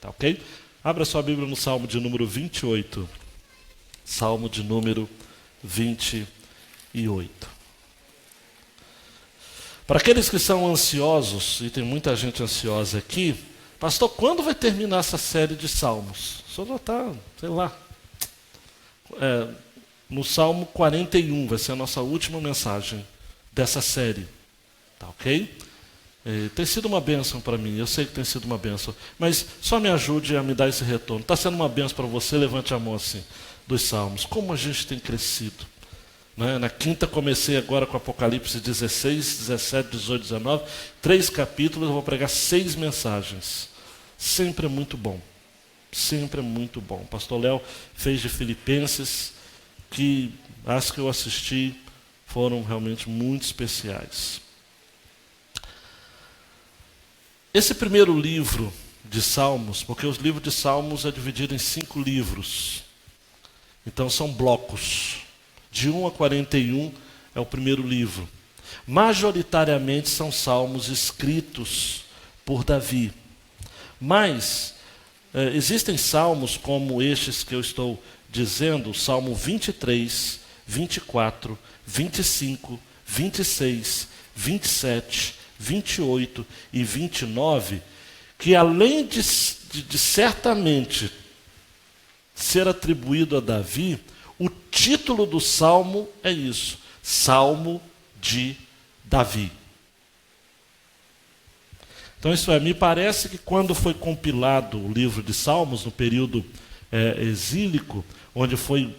Tá ok? Abra sua Bíblia no Salmo de número 28. Salmo de número 28. Para aqueles que são ansiosos, e tem muita gente ansiosa aqui, pastor, quando vai terminar essa série de salmos? O senhor já está, sei lá, no Salmo 41, vai ser a nossa última mensagem dessa série. Tá ok? Tem sido uma bênção para mim, eu sei que tem sido uma bênção, mas só me ajude a me dar esse retorno. Está sendo uma bênção para você? Levante a mão assim, dos salmos. Como a gente tem crescido. Né? Na quinta comecei agora com Apocalipse 16, 17, 18, 19, 3 capítulos, eu vou pregar 6 mensagens. Sempre é muito bom, sempre é muito bom. O pastor Léo fez de Filipenses, que as que eu assisti foram realmente muito especiais. Esse primeiro livro de Salmos, porque os livros de Salmos é dividido em 5 livros. Então são blocos. De 1 a 41 é o primeiro livro. Majoritariamente são salmos escritos por Davi. Mas existem salmos como estes que eu estou dizendo, Salmo 23, 24, 25, 26, 27, 28 e 29, que além de certamente ser atribuído a Davi, o título do salmo é isso, Salmo de Davi. Então isso me parece que quando foi compilado o livro de Salmos, no período exílico, onde foi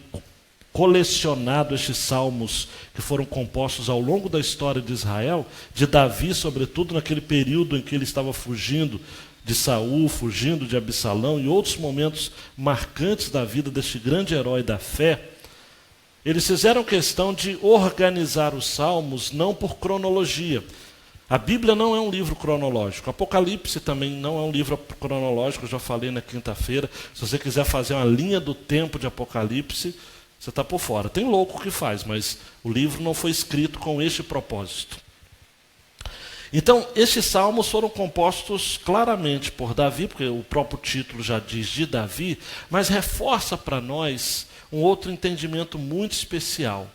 colecionado estes salmos que foram compostos ao longo da história de Israel, de Davi, sobretudo naquele período em que ele estava fugindo de Saul, fugindo de Absalão e outros momentos marcantes da vida deste grande herói da fé, eles fizeram questão de organizar os salmos não por cronologia. A Bíblia não é um livro cronológico. Apocalipse também não é um livro cronológico, eu já falei na quinta-feira. Se você quiser fazer uma linha do tempo de Apocalipse, você está por fora. Tem louco que faz, mas o livro não foi escrito com este propósito. Então, estes salmos foram compostos claramente por Davi, porque o próprio título já diz de Davi, mas reforça para nós um outro entendimento muito especial.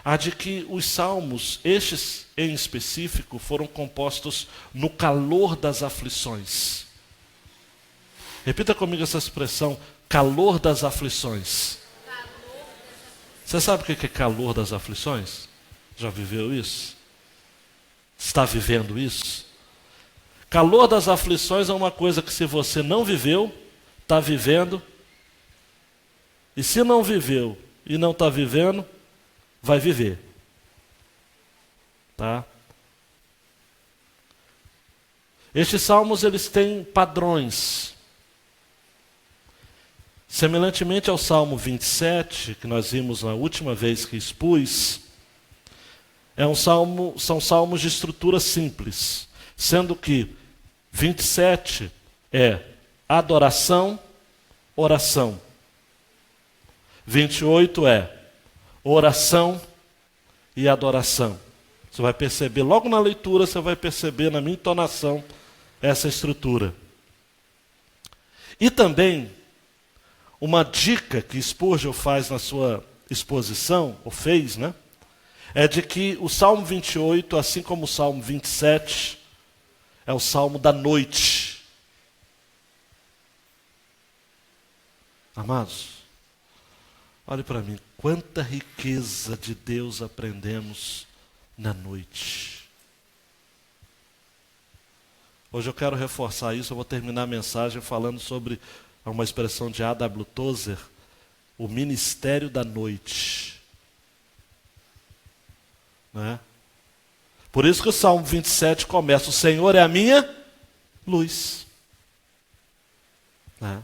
A de que os salmos, estes em específico, foram compostos no calor das aflições. Repita comigo essa expressão, calor das aflições. Você sabe o que é calor das aflições? Já viveu isso? Está vivendo isso? Calor das aflições é uma coisa que se você não viveu, está vivendo. E se não viveu e não está vivendo, vai viver. Tá? Estes salmos, eles têm padrões. Semelhantemente ao Salmo 27, que nós vimos na última vez que expus, são salmos de estrutura simples, sendo que 27 é adoração, oração. 28 é oração e adoração. Você vai perceber, logo na leitura, você vai perceber na minha entonação essa estrutura. E também, uma dica que Spurgeon faz na sua exposição, ou fez, né? É de que o Salmo 28, assim como o Salmo 27, é o Salmo da noite. Amados, olhe para mim, quanta riqueza de Deus aprendemos na noite. Hoje eu quero reforçar isso, eu vou terminar a mensagem falando sobre uma expressão de A.W. Tozer, o ministério da noite. Né? Por isso que o Salmo 27 começa, o Senhor é a minha luz. Né?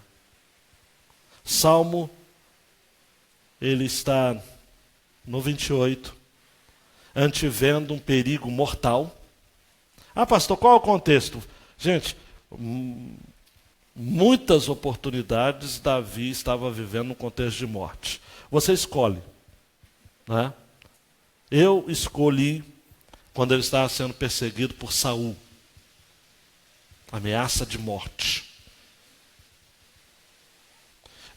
Salmo, ele está no 28, antevendo um perigo mortal. Ah, pastor, qual é o contexto? Gente, muitas oportunidades Davi estava vivendo no contexto de morte. Você escolhe. Né? Eu escolhi quando ele estava sendo perseguido por Saul. Ameaça de morte.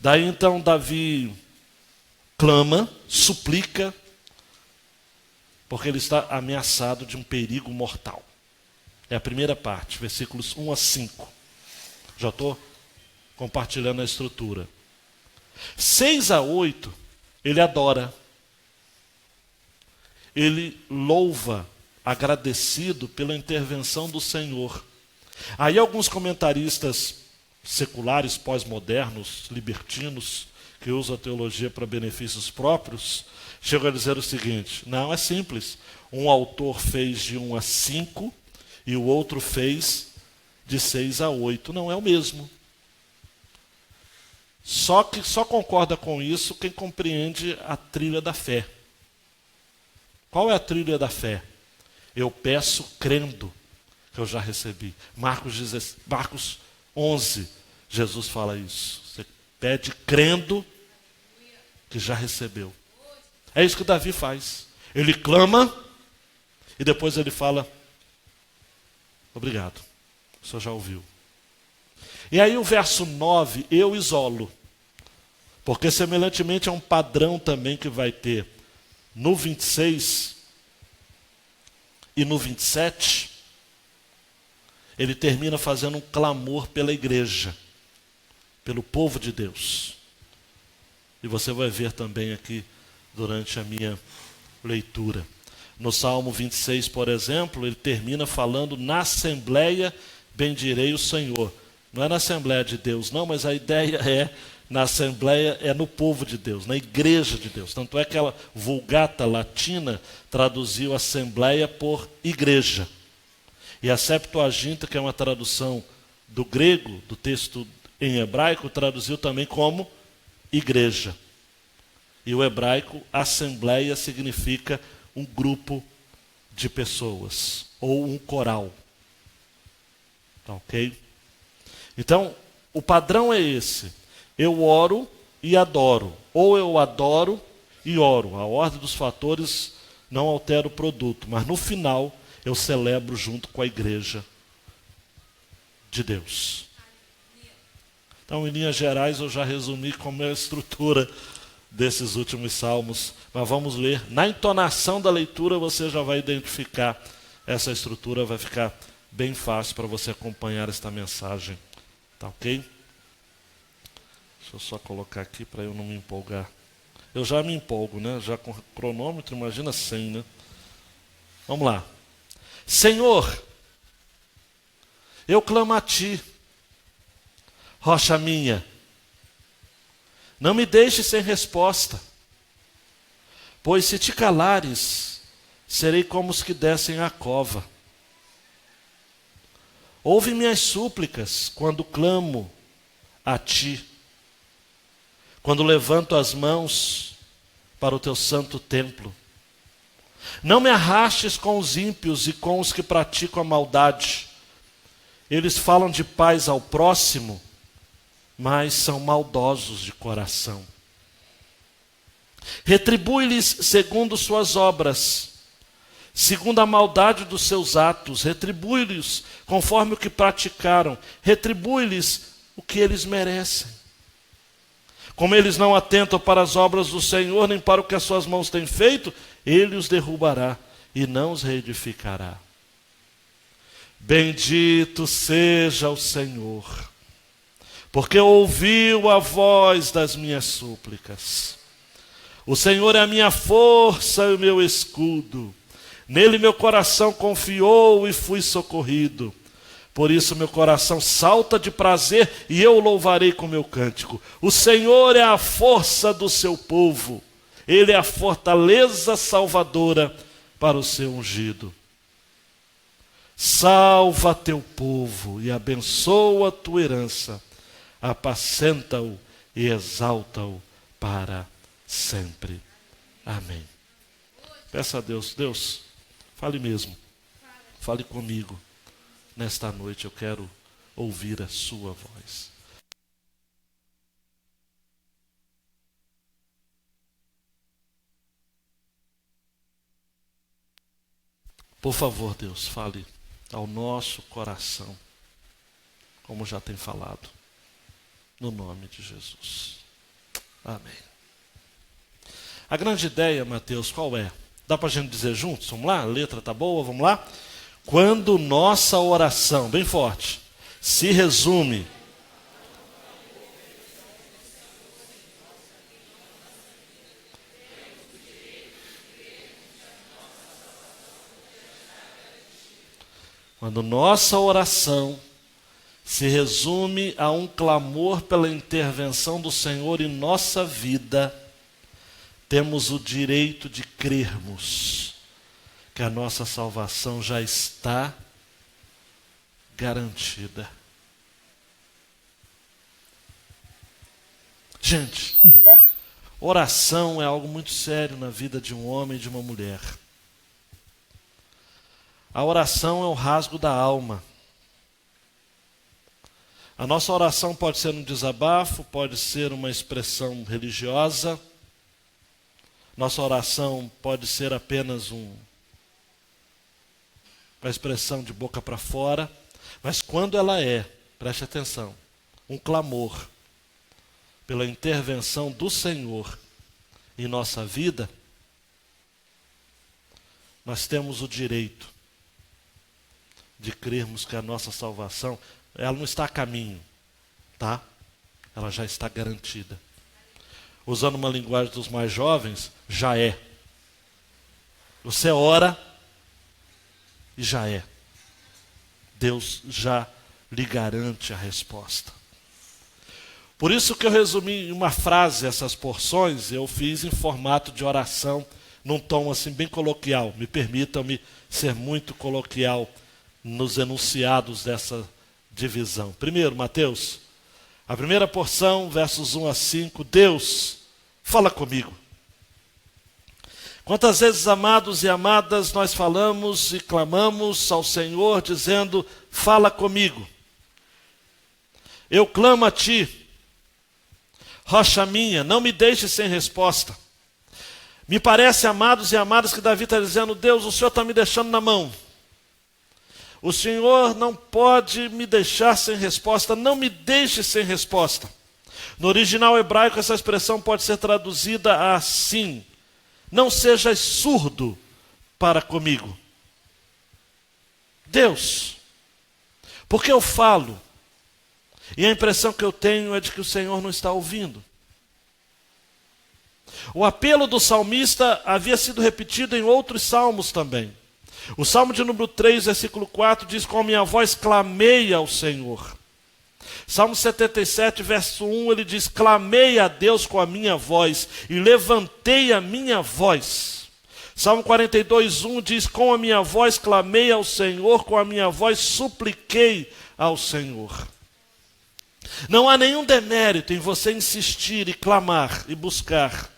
Daí então Davi clama, suplica, porque ele está ameaçado de um perigo mortal. É a primeira parte, versículos 1 a 5. Já estou compartilhando a estrutura. 6 a 8, ele adora. Ele louva, agradecido pela intervenção do Senhor. Aí alguns comentaristas seculares, pós-modernos, libertinos, que usam a teologia para benefícios próprios, chegam a dizer o seguinte: não, é simples. Um autor fez de 1 a 5 e o outro fez de 6 a 8. Não é o mesmo. Só que só concorda com isso quem compreende a trilha da fé. Qual é a trilha da fé? Eu peço crendo que eu já recebi. Marcos 11, Jesus fala isso. Você pede crendo que já recebeu. É isso que Davi faz. Ele clama e depois ele fala: obrigado, o senhor já ouviu. E aí o verso 9, eu isolo. Porque semelhantemente a um padrão também que vai ter no 26 e no 27, ele termina fazendo um clamor pela igreja, pelo povo de Deus. E você vai ver também aqui durante a minha leitura. No Salmo 26, por exemplo, ele termina falando: na Assembleia bendirei o Senhor. Não é na Assembleia de Deus, não, mas a ideia é, na Assembleia é no povo de Deus, na igreja de Deus. Tanto é que a Vulgata Latina traduziu Assembleia por igreja. E a Septuaginta, que é uma tradução do grego, do texto em hebraico, traduziu também como igreja. E o hebraico, assembleia, significa um grupo de pessoas, ou um coral. Tá ok? Então, o padrão é esse. Eu oro e adoro. Ou eu adoro e oro. A ordem dos fatores não altera o produto, mas no final eu celebro junto com a igreja de Deus. Então, em linhas gerais, eu já resumi como é a estrutura desses últimos salmos, mas vamos ler. Na entonação da leitura você já vai identificar essa estrutura, vai ficar bem fácil para você acompanhar esta mensagem. Tá ok? Deixa eu só colocar aqui para eu não me empolgar. Eu já me empolgo, né? Já com cronômetro, imagina 100, né? Vamos lá. Senhor, eu clamo a Ti, rocha minha. Não me deixe sem resposta, pois se Te calares, serei como os que descem à cova. Ouve minhas súplicas quando clamo a Ti, quando levanto as mãos para o Teu santo templo. Não me arrastes com os ímpios e com os que praticam a maldade. Eles falam de paz ao próximo, mas são maldosos de coração. Retribui-lhes segundo suas obras, segundo a maldade dos seus atos. Retribui-lhes conforme o que praticaram. Retribui-lhes o que eles merecem. Como eles não atentam para as obras do Senhor, nem para o que as suas mãos têm feito, Ele os derrubará e não os reedificará. Bendito seja o Senhor, porque ouviu a voz das minhas súplicas. O Senhor é a minha força e o meu escudo. Nele meu coração confiou e fui socorrido. Por isso meu coração salta de prazer e eu o louvarei com meu cântico. O Senhor é a força do seu povo. Ele é a fortaleza salvadora para o seu ungido. Salva teu povo e abençoa a tua herança. Apacenta-o e exalta-o para sempre. Amém. Peça a Deus, Deus, fale mesmo. Fale comigo. Nesta noite eu quero ouvir a sua voz. Por favor, Deus, fale ao nosso coração, como já tem falado, no nome de Jesus. Amém. A grande ideia, Mateus, qual é? Dá para a gente dizer juntos? Vamos lá? A letra está boa? Vamos lá? Quando nossa oração, bem forte, se resume quando nossa oração se resume a um clamor pela intervenção do Senhor em nossa vida, temos o direito de crermos que a nossa salvação já está garantida. Gente, oração é algo muito sério na vida de um homem e de uma mulher. A oração é o rasgo da alma. A nossa oração pode ser um desabafo, pode ser uma expressão religiosa. Nossa oração pode ser apenas uma expressão de boca para fora. Mas quando ela é, preste atenção, um clamor pela intervenção do Senhor em nossa vida, nós temos o direito de crermos que a nossa salvação, ela não está a caminho, tá? Ela já está garantida. Usando uma linguagem dos mais jovens, já é. Você ora e já é. Deus já lhe garante a resposta. Por isso que eu resumi em uma frase essas porções, eu fiz em formato de oração, num tom assim bem coloquial. Me permitam-me ser muito coloquial nos enunciados dessa divisão. Primeiro, Mateus, a primeira porção, versos 1 a 5, Deus, fala comigo. Quantas vezes, amados e amadas, nós falamos e clamamos ao Senhor, dizendo, fala comigo. Eu clamo a Ti, rocha minha, não me deixe sem resposta. Me parece, amados e amadas, que Davi está dizendo, Deus, o Senhor está me deixando na mão. O Senhor não pode me deixar sem resposta, não me deixe sem resposta. No original hebraico, essa expressão pode ser traduzida assim: não sejas surdo para comigo. Deus, porque eu falo, e a impressão que eu tenho é de que o Senhor não está ouvindo. O apelo do salmista havia sido repetido em outros salmos também. O Salmo de número 3, versículo 4, diz, com a minha voz clamei ao Senhor. Salmo 77, verso 1, ele diz, clamei a Deus com a minha voz e levantei a minha voz. Salmo 42, 1 diz, com a minha voz clamei ao Senhor, com a minha voz supliquei ao Senhor. Não há nenhum demérito em você insistir e clamar e buscar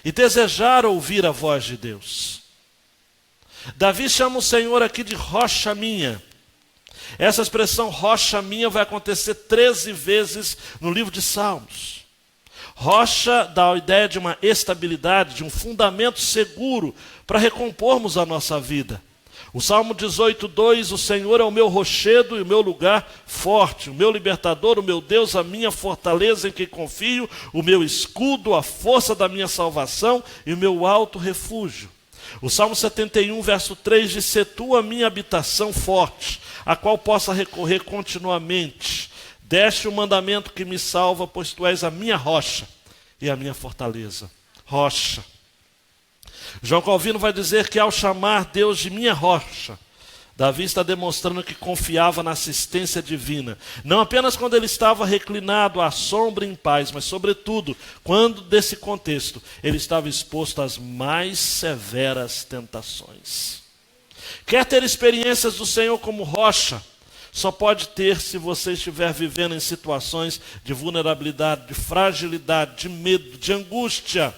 e desejar ouvir a voz de Deus. Davi chama o Senhor aqui de rocha minha. Essa expressão rocha minha vai acontecer 13 vezes no livro de Salmos. Rocha dá a ideia de uma estabilidade, de um fundamento seguro para recompormos a nossa vida. O Salmo 18, 2, o Senhor é o meu rochedo e o meu lugar forte, o meu libertador, o meu Deus, a minha fortaleza em quem confio, o meu escudo, a força da minha salvação e o meu alto refúgio. O Salmo 71, verso 3 diz, se tu a minha habitação forte, a qual possa recorrer continuamente. Deste o mandamento que me salva, pois tu és a minha rocha e a minha fortaleza. Rocha. João Calvino vai dizer que ao chamar Deus de minha rocha, Davi está demonstrando que confiava na assistência divina. Não apenas quando ele estava reclinado à sombra em paz, mas sobretudo quando, desse contexto, ele estava exposto às mais severas tentações. Quer ter experiências do Senhor como rocha? Só pode ter se você estiver vivendo em situações de vulnerabilidade, de fragilidade, de medo, de angústia.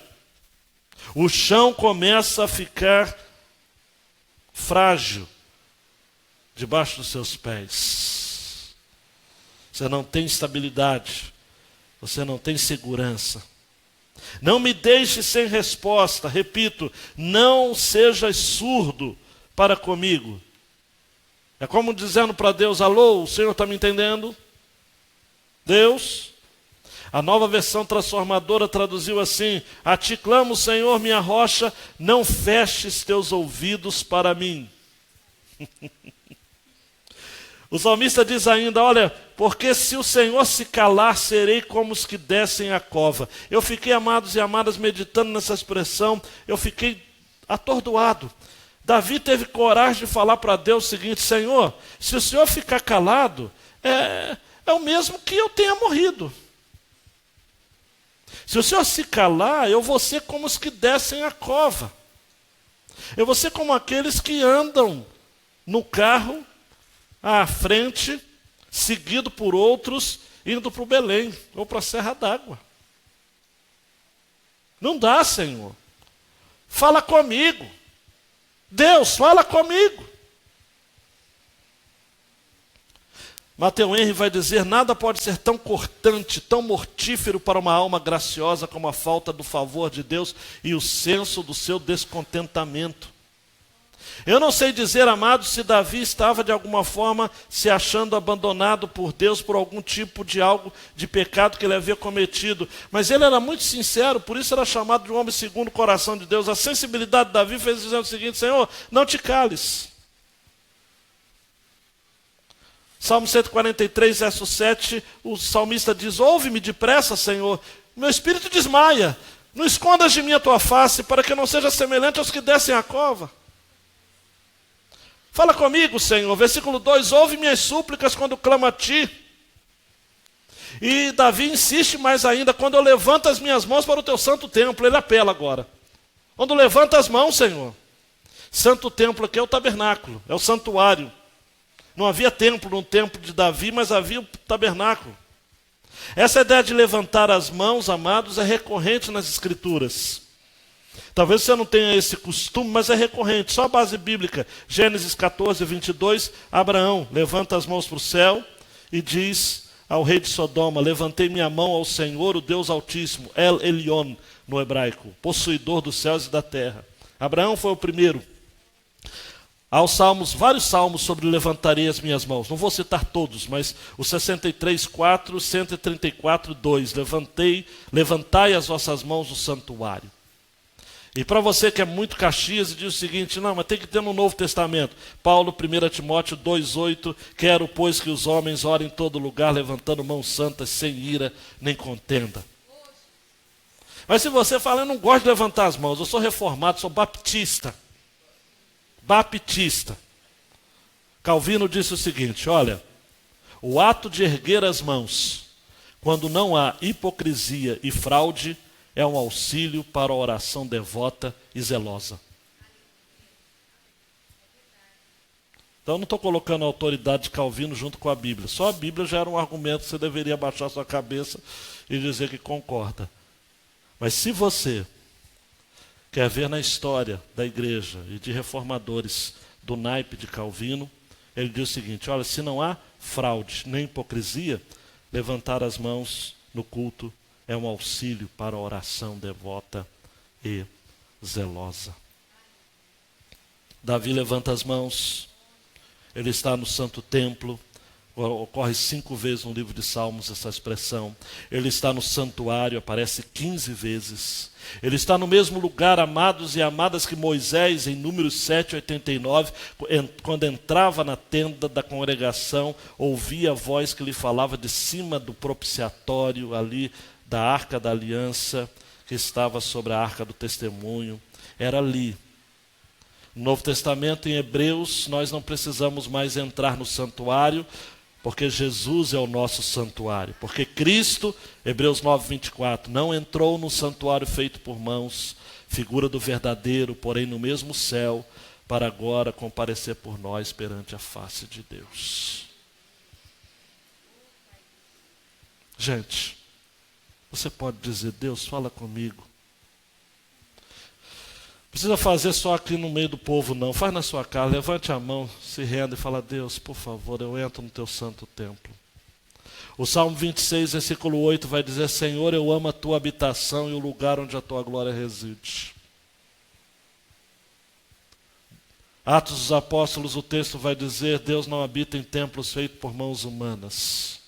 O chão começa a ficar frágil debaixo dos seus pés. Você não tem estabilidade, você não tem segurança. Não me deixe sem resposta, repito, não sejas surdo para comigo. É como dizendo para Deus, alô, o Senhor está me entendendo? Deus? A Nova Versão Transformadora traduziu assim: a ti clamo, Senhor, minha rocha, não feches teus ouvidos para mim. O salmista diz ainda: olha, porque se o Senhor se calar, serei como os que descem a cova. Eu fiquei, amados e amadas, meditando nessa expressão, eu fiquei atordoado. Davi teve coragem de falar para Deus o seguinte: Senhor, se o Senhor ficar calado, é o mesmo que eu tenha morrido. Se o Senhor se calar, eu vou ser como os que descem a cova. Eu vou ser como aqueles que andam no carro à frente, seguido por outros, indo para o Belém ou para a Serra d'Água. Não dá, Senhor. Fala comigo. Deus, fala comigo. Matthew Henry vai dizer: nada pode ser tão cortante, tão mortífero para uma alma graciosa como a falta do favor de Deus e o senso do seu descontentamento. Eu não sei dizer, amados, se Davi estava de alguma forma se achando abandonado por Deus por algum tipo de algo de pecado que ele havia cometido, mas ele era muito sincero, por isso era chamado de um homem segundo o coração de Deus. A sensibilidade de Davi fez dizer o seguinte: Senhor, não te cales. Salmo 143, verso 7, o salmista diz: ouve-me depressa, Senhor, meu espírito desmaia, não escondas de mim a tua face, para que eu não seja semelhante aos que descem a cova. Fala comigo, Senhor. Versículo 2, ouve minhas súplicas quando clamo a ti. E Davi insiste mais ainda: quando eu levanto as minhas mãos para o teu santo templo. Ele apela agora. Quando levanta as mãos, Senhor. Santo templo aqui é o tabernáculo, é o santuário. Não havia templo no tempo de Davi, mas havia o tabernáculo. Essa ideia de levantar as mãos, amados, é recorrente nas Escrituras. Talvez você não tenha esse costume, mas é recorrente. Só a base bíblica. Gênesis 14, 22. Abraão levanta as mãos para o céu e diz ao rei de Sodoma: levantei minha mão ao Senhor, o Deus Altíssimo, El Elyon, no hebraico, possuidor dos céus e da terra. Abraão foi o primeiro. Há os salmos, vários salmos sobre levantarei as minhas mãos. Não vou citar todos, mas o 63, 4, 134, 2. Levantai as vossas mãos no santuário. E para você que é muito Caxias e diz o seguinte: não, mas tem que ter no Novo Testamento. Paulo, 1 Timóteo 2,8, quero, pois, que os homens orem em todo lugar, levantando mãos santas, sem ira nem contenda. Mas se você fala: eu não gosto de levantar as mãos, eu sou reformado, sou baptista. Calvino disse o seguinte: olha, o ato de erguer as mãos, quando não há hipocrisia e fraude, é um auxílio para a oração devota e zelosa. Então eu não estou colocando a autoridade de Calvino junto com a Bíblia. Só a Bíblia já era um argumento que você deveria baixar sua cabeça e dizer que concorda. Mas se você quer ver na história da igreja e de reformadores do naipe de Calvino, ele diz o seguinte: olha, se não há fraude nem hipocrisia, levantar as mãos no culto é um auxílio para a oração devota e zelosa. Davi levanta as mãos, ele está no santo templo. Ocorre 5 vezes no livro de Salmos essa expressão. Ele está no santuário, aparece 15 vezes. Ele está no mesmo lugar, amados e amadas, que Moisés, em Números 7:89, quando entrava na tenda da congregação, ouvia a voz que lhe falava de cima do propiciatório, ali da Arca da Aliança, que estava sobre a Arca do Testemunho. Era ali. No Novo Testamento, em Hebreus, nós não precisamos mais entrar no santuário, porque Jesus é o nosso santuário. Porque Cristo, Hebreus 9:24, não entrou no santuário feito por mãos, figura do verdadeiro, porém no mesmo céu, para agora comparecer por nós perante a face de Deus. Gente, você pode dizer: Deus, fala comigo. Precisa fazer só aqui no meio do povo, não. Faz na sua casa, levante a mão, se renda e fala: Deus, por favor, eu entro no teu santo templo. O Salmo 26, versículo 8 vai dizer: Senhor, eu amo a tua habitação e o lugar onde a tua glória reside. Atos dos Apóstolos, o texto vai dizer: Deus não habita em templos feitos por mãos humanas.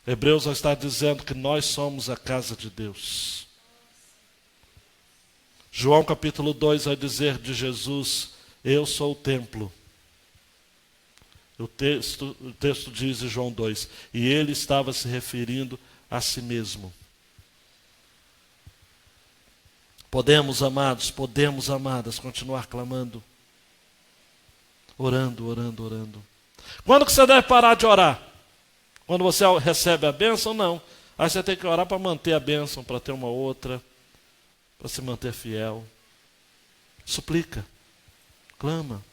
Hebreus vai estar dizendo que nós somos a casa de Deus. João capítulo 2 vai dizer de Jesus: eu sou o templo. O texto diz em João 2, e ele estava se referindo a si mesmo. Podemos, amados, podemos, amadas, continuar clamando, orando, orando, orando. Quando que você deve parar de orar? Quando você recebe a bênção? Não. Aí você tem que orar para manter a bênção, para ter uma outra, para se manter fiel. Suplica, clama.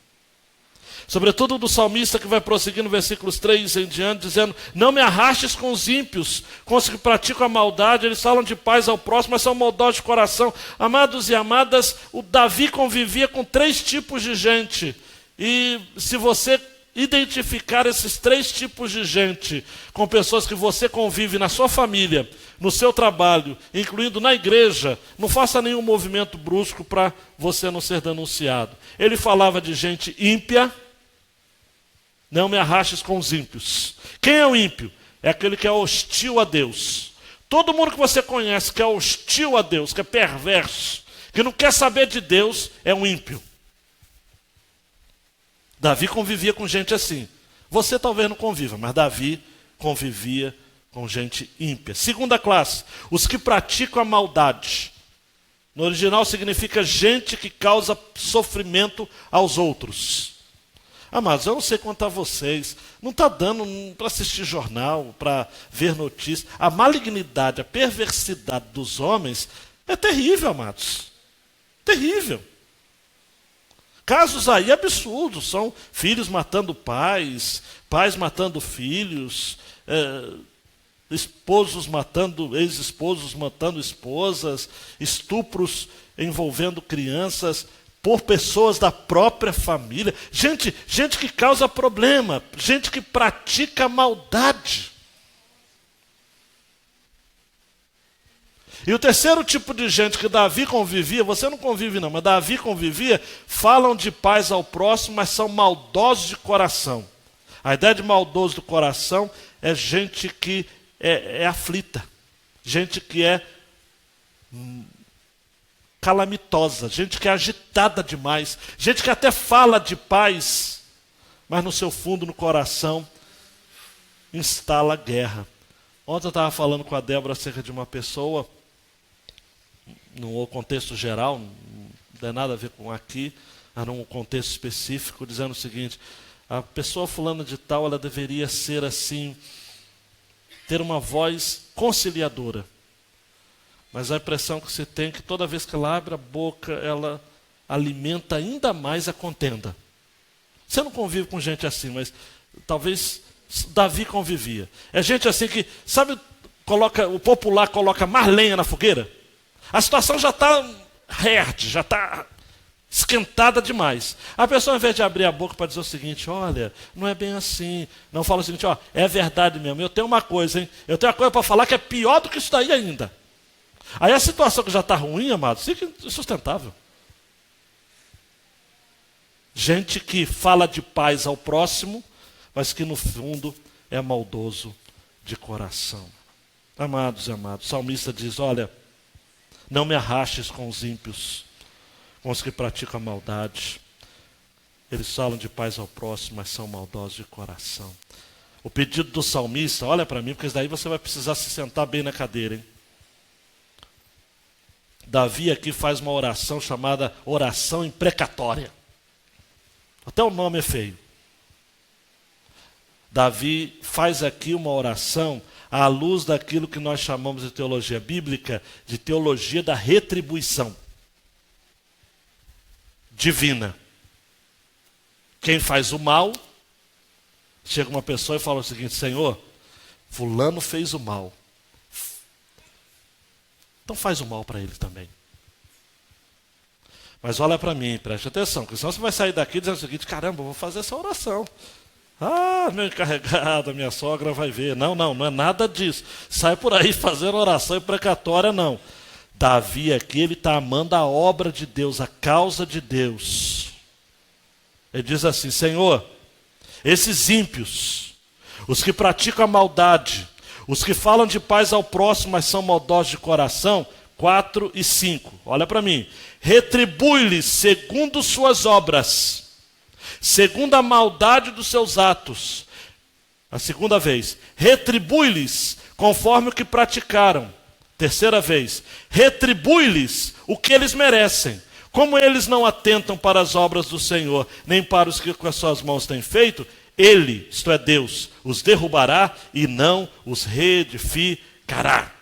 Sobretudo do salmista, que vai prosseguir no versículos 3 em diante, dizendo: não me arrastes com os ímpios, com os que praticam a maldade. Eles falam de paz ao próximo, mas são maldosos de coração. Amados e amadas, o Davi convivia com 3 tipos de gente. E se você identificar esses 3 tipos de gente, com pessoas que você convive na sua família, no seu trabalho, incluindo na igreja, não faça nenhum movimento brusco para você não ser denunciado. Ele falava de gente ímpia. Não me arrastes com os ímpios. Quem é o ímpio? É aquele que é hostil a Deus. Todo mundo que você conhece que é hostil a Deus, que é perverso, que não quer saber de Deus, é um ímpio. Davi convivia com gente assim. Você talvez não conviva, mas Davi convivia com gente ímpia. Segunda classe, os que praticam a maldade. No original significa gente que causa sofrimento aos outros. Amados, eu não sei quanto a vocês, não está dando para assistir jornal, para ver notícias. A malignidade, a perversidade dos homens é terrível, amados. Terrível. Casos aí absurdos, são filhos matando pais, pais matando filhos, esposos matando, ex-esposos matando esposas, estupros envolvendo crianças por pessoas da própria família. Gente que causa problema, gente que pratica maldade. E o terceiro tipo de gente que Davi convivia, você não convive não, mas Davi convivia, falam de paz ao próximo, mas são maldosos de coração. A ideia de maldoso do coração é gente que é aflita, gente que é calamitosa, gente que é agitada demais, gente que até fala de paz, mas no seu fundo, no coração, instala guerra. Ontem eu estava falando com a Débora acerca de uma pessoa, no contexto geral, não tem nada a ver com aqui, mas num contexto específico, dizendo o seguinte: a pessoa fulana de tal, ela deveria ser assim, ter uma voz conciliadora. Mas a impressão que você tem é que toda vez que ela abre a boca, ela alimenta ainda mais a contenda. Você não convive com gente assim, mas talvez Davi convivia. É gente assim que, sabe, o popular coloca mais lenha na fogueira? A situação já está hard, já está esquentada demais. A pessoa, ao invés de abrir a boca para dizer o seguinte: olha, não é bem assim. Não fala o seguinte: ó, é verdade mesmo, eu tenho uma coisa, hein? Eu tenho uma coisa para falar que é pior do que isso daí ainda. Aí a situação que já está ruim, amados, fica insustentável. Gente que fala de paz ao próximo, mas que no fundo é maldoso de coração. Amados e amados, o salmista diz: olha, não me arrastes com os ímpios, com os que praticam a maldade. Eles falam de paz ao próximo, mas são maldosos de coração. O pedido do salmista, olha para mim, porque daí você vai precisar se sentar bem na cadeira, hein? Davi aqui faz uma oração chamada oração imprecatória. Até o nome é feio. Davi faz aqui uma oração à luz daquilo que nós chamamos de teologia bíblica, de teologia da retribuição divina. Quem faz o mal, chega uma pessoa e fala o seguinte: Senhor, fulano fez o mal, então faz o mal para ele também. Mas olha para mim, preste atenção, porque senão você vai sair daqui dizendo o seguinte: caramba, eu vou fazer essa oração. Ah, meu encarregado, minha sogra vai ver. Não é nada disso. Sai por aí fazendo oração imprecatória, não. Davi aqui, ele está amando a obra de Deus, a causa de Deus. Ele diz assim: Senhor, esses ímpios, os que praticam a maldade, Os que falam de paz ao próximo, mas são maldosos de coração, 4 e 5. Olha para mim. Retribui-lhes segundo suas obras, segundo a maldade dos seus atos. A segunda vez. Retribui-lhes conforme o que praticaram. Terceira vez. Retribui-lhes o que eles merecem. Como eles não atentam para as obras do Senhor, nem para os que com as suas mãos têm feito, Ele, isto é Deus, os derrubará e não os reedificará.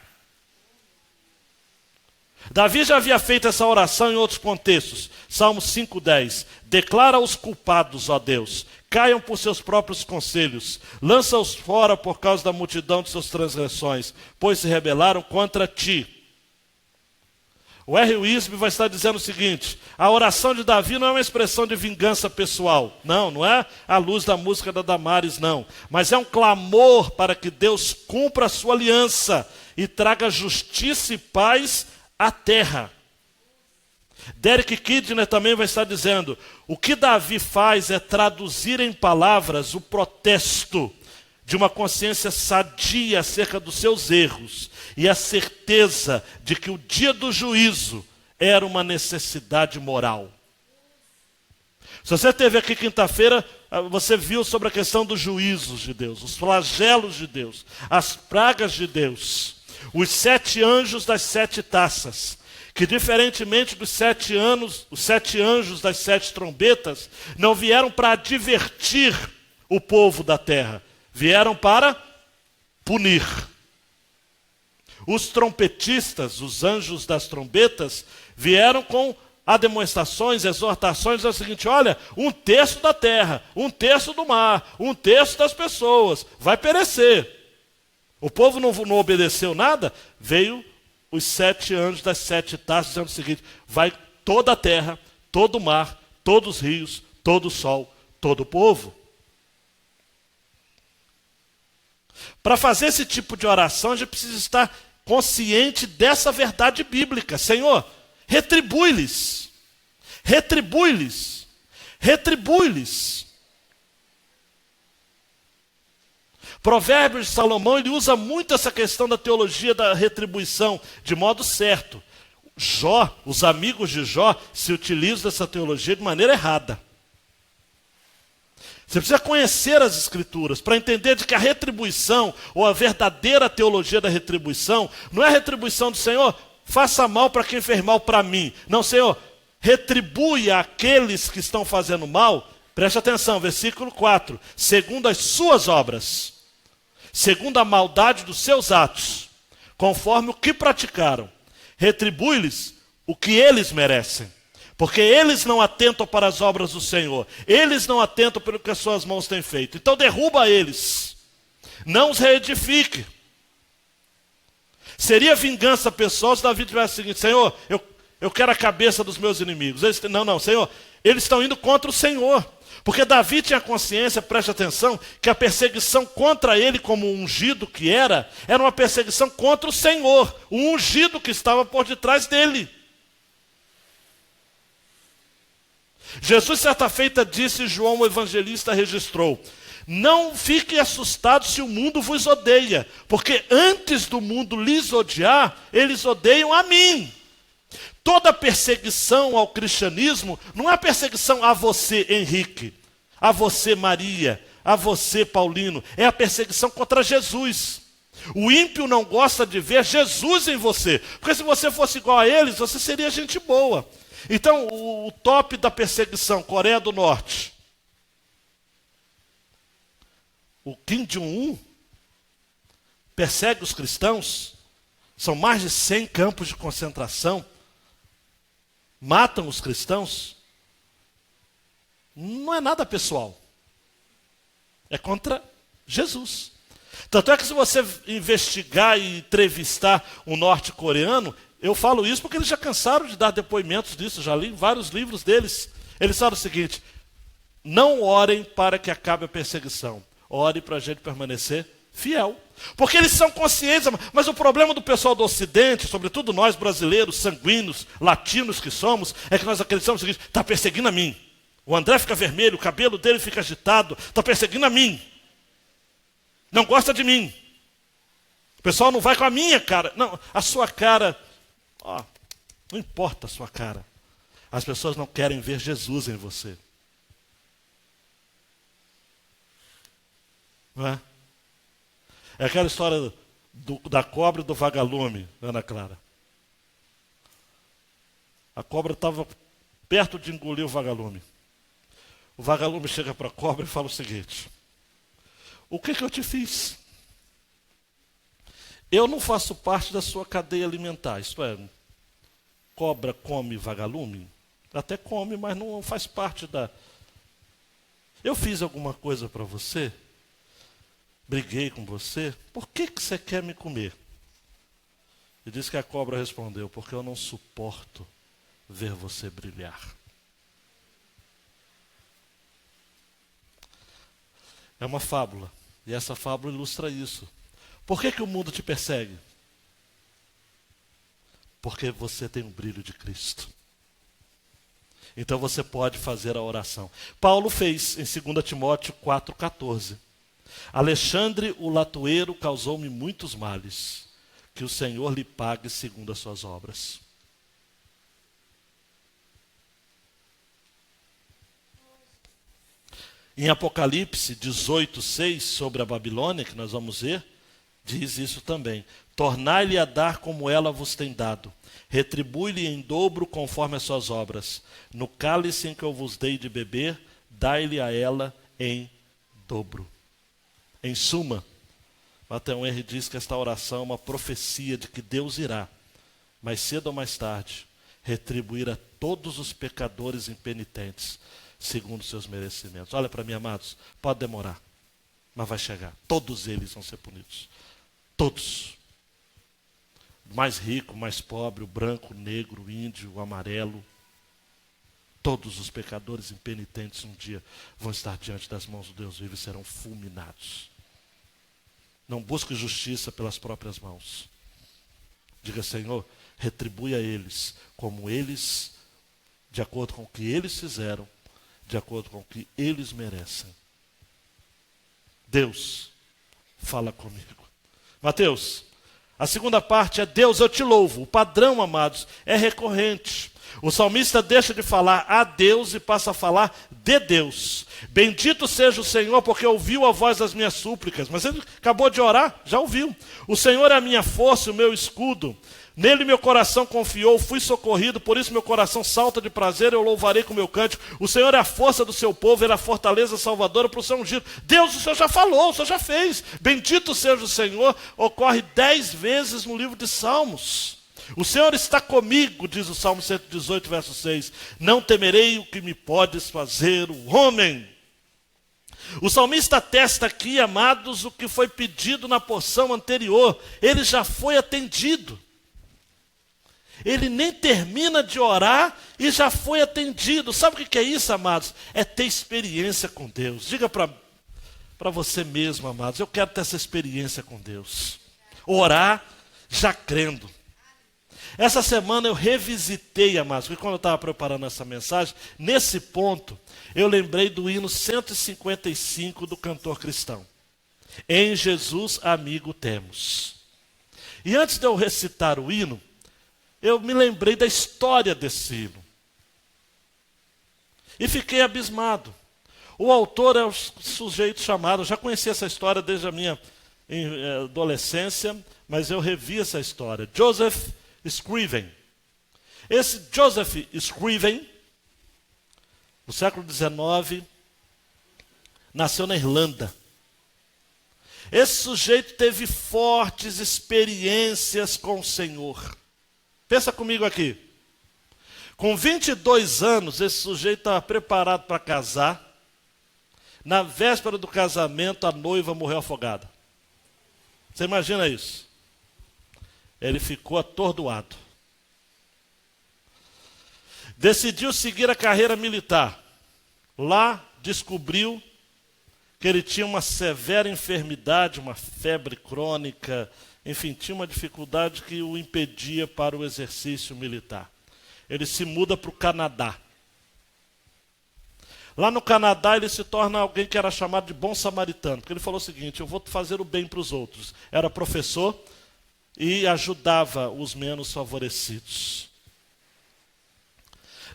Davi já havia feito essa oração em outros contextos. Salmo 5:10. Declara os culpados, ó Deus, caiam por seus próprios conselhos, lança-os fora por causa da multidão de suas transgressões, pois se rebelaram contra ti. O R. Wisby vai estar dizendo o seguinte: a oração de Davi não é uma expressão de vingança pessoal. Não é à luz da música da Damares, não. Mas é um clamor para que Deus cumpra a sua aliança e traga justiça e paz à terra. Derek Kidner também vai estar dizendo: o que Davi faz é traduzir em palavras o protesto de uma consciência sadia acerca dos seus erros e a certeza de que o dia do juízo era uma necessidade moral. Se você esteve aqui quinta-feira, você viu sobre a questão dos juízos de Deus, os flagelos de Deus, as pragas de Deus, os 7 anjos das 7 taças, que diferentemente dos 7 anos, os 7 anjos das 7 trombetas, não vieram para advertir o povo da terra, vieram para punir. Os trompetistas, os anjos das trombetas, vieram com demonstrações, exortações, é o seguinte: olha, 1/3 da terra, 1/3 do mar, 1/3 das pessoas vai perecer. O povo não obedeceu nada, veio os 7 anjos das 7 taças dizendo o seguinte: vai toda a terra, todo o mar, todos os rios, todo o sol, todo o povo. Para fazer esse tipo de oração, a gente precisa estar consciente dessa verdade bíblica. Senhor, retribui-lhes, retribui-lhes, retribui-lhes. Provérbios de Salomão, ele usa muito essa questão da teologia da retribuição, de modo certo. Jó, os amigos de Jó, se utilizam dessa teologia de maneira errada. Você precisa conhecer as Escrituras para entender de que a retribuição, ou a verdadeira teologia da retribuição, não é a retribuição do Senhor, faça mal para quem fez mal para mim. Não, Senhor, retribui àqueles que estão fazendo mal. Preste atenção, versículo 4. Segundo as suas obras, segundo a maldade dos seus atos, conforme o que praticaram, retribui-lhes o que eles merecem. Porque eles não atentam para as obras do Senhor. Eles não atentam pelo que as suas mãos têm feito. Então derruba eles. Não os reedifique. Seria vingança pessoal se Davi tivesse o seguinte: Senhor, eu quero a cabeça dos meus inimigos. Não, Senhor, eles estão indo contra o Senhor. Porque Davi tinha consciência, preste atenção, que a perseguição contra ele como ungido que era uma perseguição contra o Senhor. O ungido que estava por detrás dele. Jesus, certa feita, disse, João o evangelista registrou: não fiquem assustados se o mundo vos odeia, porque antes do mundo lhes odiar, eles odeiam a mim. Toda perseguição ao cristianismo não é perseguição a você, Henrique, a você, Maria, a você, Paulino, é a perseguição contra Jesus. O ímpio não gosta de ver Jesus em você, porque se você fosse igual a eles, você seria gente boa. Então, o top da perseguição, Coreia do Norte. O Kim Jong-un persegue os cristãos. São mais de 100 campos de concentração. Matam os cristãos. Não é nada pessoal. É contra Jesus. Tanto é que se você investigar e entrevistar um norte-coreano, eu falo isso porque eles já cansaram de dar depoimentos disso, já li vários livros deles. Eles falam o seguinte: não orem para que acabe a perseguição, ore para a gente permanecer fiel. Porque eles são conscientes, mas o problema do pessoal do Ocidente, sobretudo nós brasileiros, sanguíneos, latinos que somos, é que nós acreditamos o seguinte: está perseguindo a mim. O André fica vermelho, o cabelo dele fica agitado, está perseguindo a mim. Não gosta de mim. O pessoal não vai com a minha cara. Não, a sua cara, ó, não importa a sua cara. As pessoas não querem ver Jesus em você. Não é? É aquela história da cobra e do vagalume, Ana Clara. A cobra estava perto de engolir o vagalume. O vagalume chega para a cobra e fala o seguinte: o que eu te fiz? Eu não faço parte da sua cadeia alimentar. Isto é, cobra come vagalume? Até come, mas não faz parte da... Eu fiz alguma coisa para você? Briguei com você? Por que você quer me comer? E diz que a cobra respondeu: porque eu não suporto ver você brilhar. É uma fábula, e essa fábula ilustra isso. Por que o mundo te persegue? Porque você tem o brilho de Cristo. Então você pode fazer a oração. Paulo fez em 2 Timóteo 4,14. Alexandre o latoeiro causou-me muitos males, que o Senhor lhe pague segundo as suas obras. Em Apocalipse 18:6, sobre a Babilônia, que nós vamos ver, diz isso também: tornai-lhe a dar como ela vos tem dado, retribui-lhe em dobro conforme as suas obras. No cálice em que eu vos dei de beber, dai-lhe a ela em dobro. Em suma, Matthew Henry diz que esta oração é uma profecia de que Deus irá, mais cedo ou mais tarde, retribuir a todos os pecadores impenitentes, segundo seus merecimentos. Olha para mim, amados, pode demorar, mas vai chegar. Todos eles vão ser punidos. Todos. O mais rico, o mais pobre, o branco, o negro, o índio, o amarelo. Todos os pecadores impenitentes um dia vão estar diante das mãos do Deus vivo e serão fulminados. Não busque justiça pelas próprias mãos. Diga: Senhor, retribui a eles como eles, de acordo com o que eles fizeram, de acordo com o que eles merecem. Deus, fala comigo. Mateus, a segunda parte é: Deus, eu te louvo. O padrão, amados, é recorrente. O salmista deixa de falar a Deus e passa a falar de Deus. Bendito seja o Senhor, porque ouviu a voz das minhas súplicas. Mas ele acabou de orar, já ouviu. O Senhor é a minha força, o meu escudo. Nele meu coração confiou, fui socorrido, por isso meu coração salta de prazer, eu louvarei com meu cântico. O Senhor é a força do seu povo, ele é a fortaleza salvadora para o seu ungido. Deus, o Senhor já falou, o Senhor já fez. Bendito seja o Senhor, ocorre 10 vezes no livro de Salmos. O Senhor está comigo, diz o Salmo 118, verso 6. Não temerei o que me podes fazer o homem. O salmista atesta aqui, amados, o que foi pedido na porção anterior. Ele já foi atendido. Ele nem termina de orar e já foi atendido. Sabe o que é isso, amados? É ter experiência com Deus. Diga para você mesmo, amados: eu quero ter essa experiência com Deus. Orar já crendo. Essa semana eu revisitei, amados, porque quando eu estava preparando essa mensagem, nesse ponto, eu lembrei do hino 155 do cantor cristão. Em Jesus amigo temos. E antes de eu recitar o hino, eu me lembrei da história desse hino. E fiquei abismado. O autor é um sujeito chamado, eu já conheci essa história desde a minha adolescência, mas eu revi essa história. Joseph Scriven. Esse Joseph Scriven, no século XIX, nasceu na Irlanda. Esse sujeito teve fortes experiências com o Senhor. Pensa comigo aqui. Com 22 anos, esse sujeito estava preparado para casar. Na véspera do casamento, a noiva morreu afogada. Você imagina isso? Ele ficou atordoado. Decidiu seguir a carreira militar. Lá descobriu que ele tinha uma severa enfermidade, uma febre crônica, enfim, tinha uma dificuldade que o impedia para o exercício militar. Ele se muda para o Canadá. Lá no Canadá ele se torna alguém que era chamado de bom samaritano, porque ele falou o seguinte: eu vou fazer o bem para os outros. Era professor, e ajudava os menos favorecidos.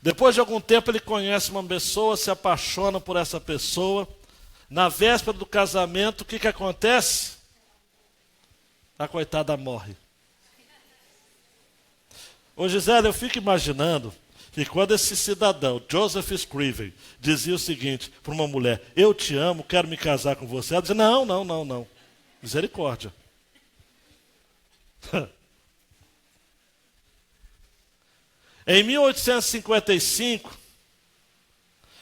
Depois de algum tempo ele conhece uma pessoa, se apaixona por essa pessoa. Na véspera do casamento, o que acontece? A coitada morre. Ô Gisele, eu fico imaginando que quando esse cidadão, Joseph Scriven, dizia o seguinte para uma mulher: eu te amo, quero me casar com você. Ela dizia: não. Misericórdia. Em 1855,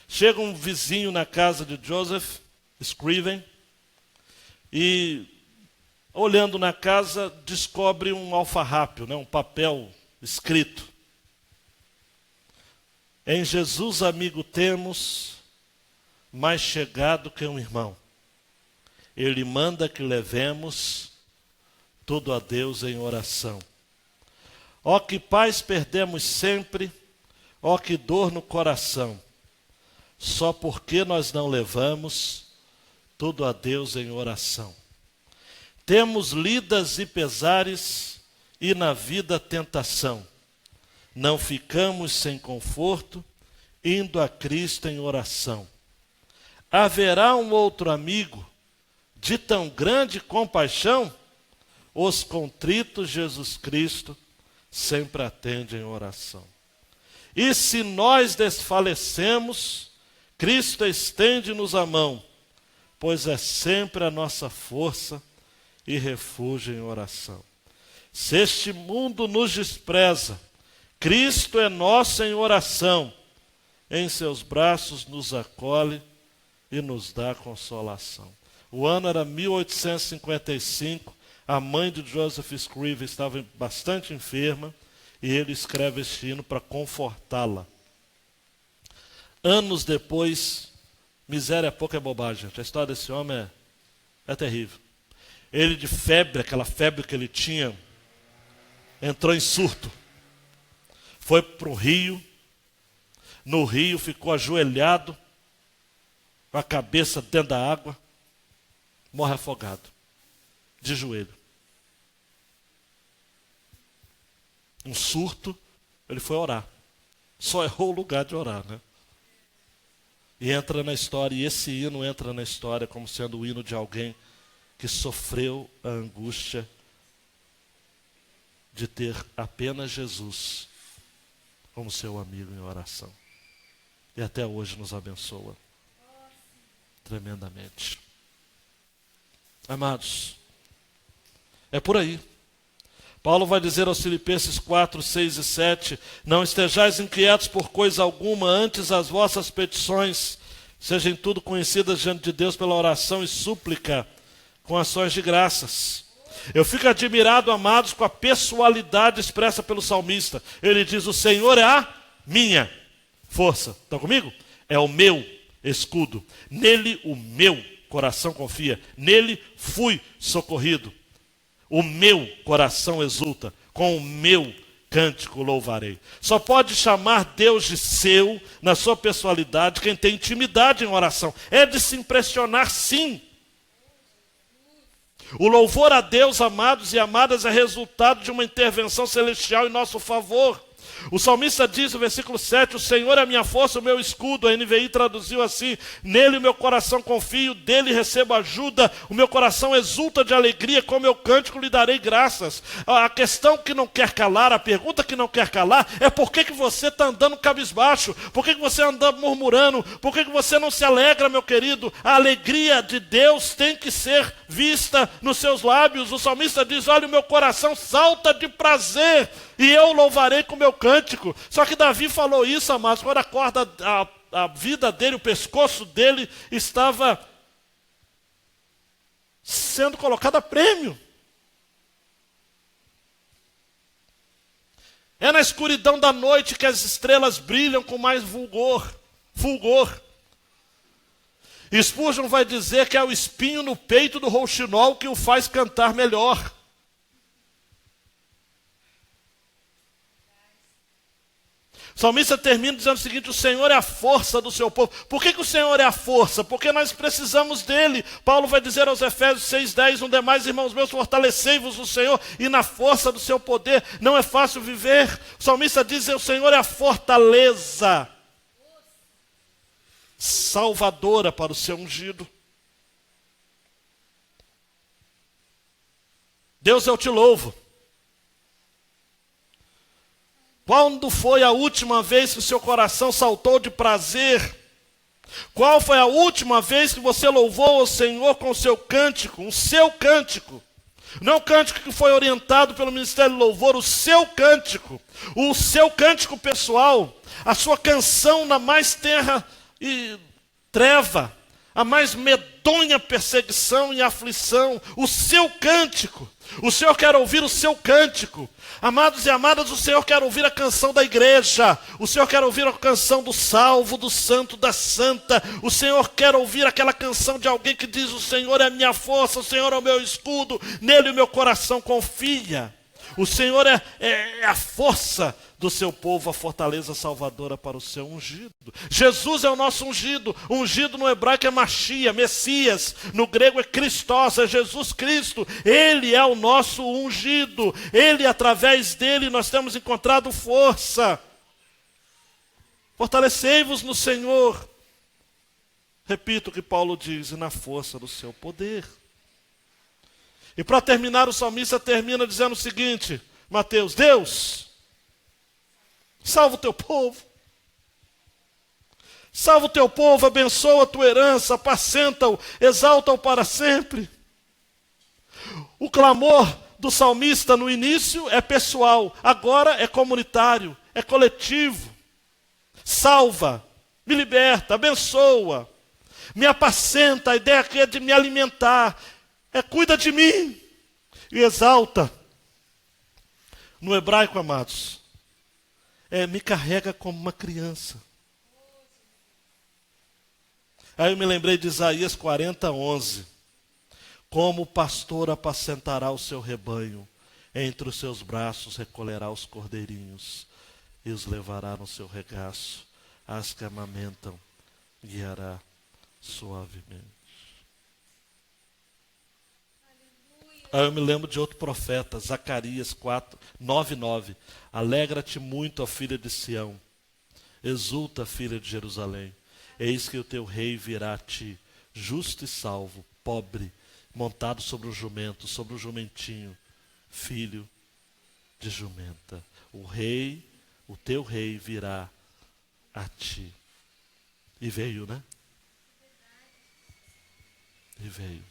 chega um vizinho na casa de Joseph Scriven e, olhando na casa, descobre um alfarrápio, um papel escrito. Em Jesus amigo temos, mais chegado que um irmão. Ele manda que levemos tudo a Deus em oração. Ó que paz perdemos sempre, ó que dor no coração, só porque nós não levamos tudo a Deus em oração. Temos lidas e pesares e na vida tentação. Não ficamos sem conforto, indo a Cristo em oração. Haverá um outro amigo de tão grande compaixão? Os contritos Jesus Cristo sempre atende em oração. E se nós desfalecemos, Cristo estende-nos a mão, pois é sempre a nossa força e refúgio em oração. Se este mundo nos despreza, Cristo é nosso em oração, em seus braços nos acolhe e nos dá consolação. O ano era 1855, a mãe de Joseph Scriven estava bastante enferma e ele escreve este hino para confortá-la. Anos depois, miséria pouca é bobagem, gente. A história desse homem é terrível. Ele de febre, aquela febre que ele tinha, entrou em surto. Foi para o rio, no rio ficou ajoelhado, com a cabeça dentro da água, morre afogado, de joelho. Um surto, ele foi orar. Só errou o lugar de orar, né? E entra na história, e esse hino entra na história como sendo o hino de alguém que sofreu a angústia de ter apenas Jesus como seu amigo em oração. E até hoje nos abençoa tremendamente. Amados, é por aí. Paulo vai dizer aos Filipenses 4, 6 e 7, não estejais inquietos por coisa alguma, antes as vossas petições sejam em tudo conhecidas diante de Deus pela oração e súplica, com ações de graças. Eu fico admirado, amados, com a pessoalidade expressa pelo salmista. Ele diz, o Senhor é a minha força. Estão comigo? É o meu escudo. Nele o meu coração confia. Nele fui socorrido. O meu coração exulta, com o meu cântico louvarei. Só pode chamar Deus de seu, na sua pessoalidade, quem tem intimidade em oração. É de se impressionar, sim. O louvor a Deus, amados e amadas, é resultado de uma intervenção celestial em nosso favor. O salmista diz no versículo 7, o Senhor é a minha força, o meu escudo. A NVI traduziu assim, nele o meu coração confio, dele recebo ajuda, o meu coração exulta de alegria, com o meu cântico lhe darei graças. A questão que não quer calar, a pergunta que não quer calar, é por que você está andando cabisbaixo? Por que você anda murmurando? Por que você não se alegra, meu querido? A alegria de Deus tem que ser vista nos seus lábios. O salmista diz, olha, o meu coração salta de prazer, e eu louvarei com o meu cântico. Só que Davi falou isso, amados, quando a vida dele, o pescoço dele estava sendo colocado a prêmio. É na escuridão da noite que as estrelas brilham com mais fulgor. Spurgeon vai dizer que é o espinho no peito do rouxinol que o faz cantar melhor. O salmista termina dizendo o seguinte: o Senhor é a força do seu povo. Por que o Senhor é a força? Porque nós precisamos dele. Paulo vai dizer aos Efésios 6,10: no demais, irmãos meus, fortalecei-vos no Senhor e na força do seu poder. Não é fácil viver. O salmista diz: o Senhor é a fortaleza salvadora para o seu ungido. Deus, eu te louvo. Quando foi a última vez que o seu coração saltou de prazer? Qual foi a última vez que você louvou o Senhor com o seu cântico? O seu cântico. Não o cântico que foi orientado pelo Ministério do Louvor, o seu cântico pessoal, a sua canção na mais terra e treva, a mais medonha perseguição e aflição, o seu cântico. O Senhor quer ouvir o seu cântico. Amados e amadas, o Senhor quer ouvir a canção da igreja. O Senhor quer ouvir a canção do salvo, do santo, da santa. O Senhor quer ouvir aquela canção de alguém que diz: o Senhor é a minha força, o Senhor é o meu escudo, nele o meu coração confia. O Senhor é a força do seu povo, a fortaleza salvadora para o seu ungido. Jesus é o nosso ungido. Ungido no hebraico é Machia, Messias. No grego é Christos, é Jesus Cristo. Ele é o nosso ungido. Ele, através dele, nós temos encontrado força. Fortalecei-vos no Senhor. Repito o que Paulo diz: e na força do seu poder. E para terminar, o salmista termina dizendo o seguinte: Mateus, Deus, salva o teu povo. Salva o teu povo, abençoa a tua herança, apacenta-o, exalta-o para sempre. O clamor do salmista no início é pessoal, agora é comunitário, é coletivo. Salva, me liberta, abençoa, me apacenta, a ideia aqui é de me alimentar, cuida de mim e exalta. No hebraico, amados, me carrega como uma criança. Aí eu me lembrei de Isaías 40:11. Como o pastor apacentará o seu rebanho, entre os seus braços recolherá os cordeirinhos e os levará no seu regaço, as que amamentam guiará suavemente. Aí eu me lembro de outro profeta, Zacarias 9:9. Alegra-te muito, ó filha de Sião. Exulta, filha de Jerusalém. Eis que o teu rei virá a ti, justo e salvo, pobre, montado sobre o jumento, sobre o jumentinho, filho de jumenta. O teu rei virá a ti. E veio, né? E veio.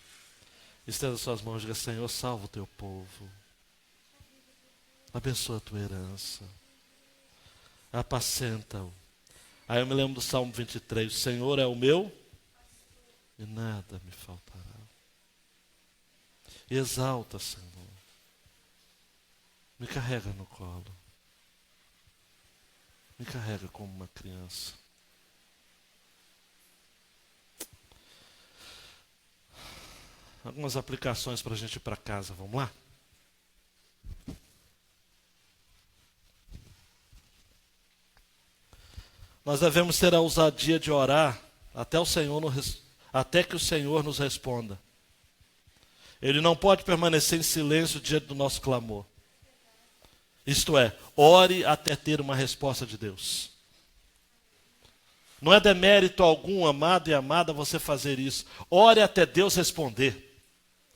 Estenda suas mãos e diga: Senhor, salva o teu povo. Abençoa a tua herança. Apacenta-o. Aí eu me lembro do Salmo 23. O Senhor é o meu e nada me faltará. Exalta, Senhor. Me carrega no colo. Me carrega como uma criança. Algumas aplicações para a gente ir para casa. Vamos lá? Nós devemos ter a ousadia de orar até que o Senhor nos responda. Ele não pode permanecer em silêncio diante do nosso clamor. Isto é, ore até ter uma resposta de Deus. Não é demérito algum, amado e amada, você fazer isso. Ore até Deus responder.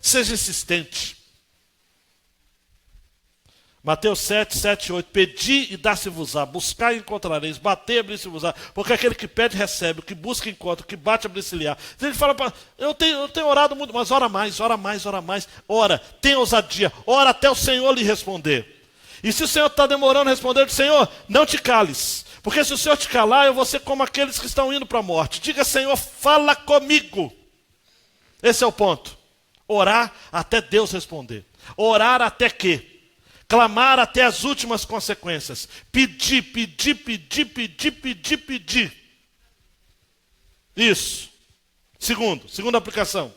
Seja insistente. Mateus 7:8. Pedi e dá-se-vos-á, buscai e encontrareis, batei e abrir-se-vos-á, porque aquele que pede recebe, o que busca encontra, o que bate abrir-se-lhe-á. A gente fala, eu tenho orado muito, mas ora mais, ora, tenha ousadia, ora até o Senhor lhe responder. E se o Senhor está demorando a responder, diz: Senhor, não te cales, porque se o Senhor te calar, eu vou ser como aqueles que estão indo para a morte. Diga: Senhor, fala comigo. Esse é o ponto. Orar até Deus responder. Orar até quê? Clamar até as últimas consequências. Pedir. Isso. Segunda aplicação.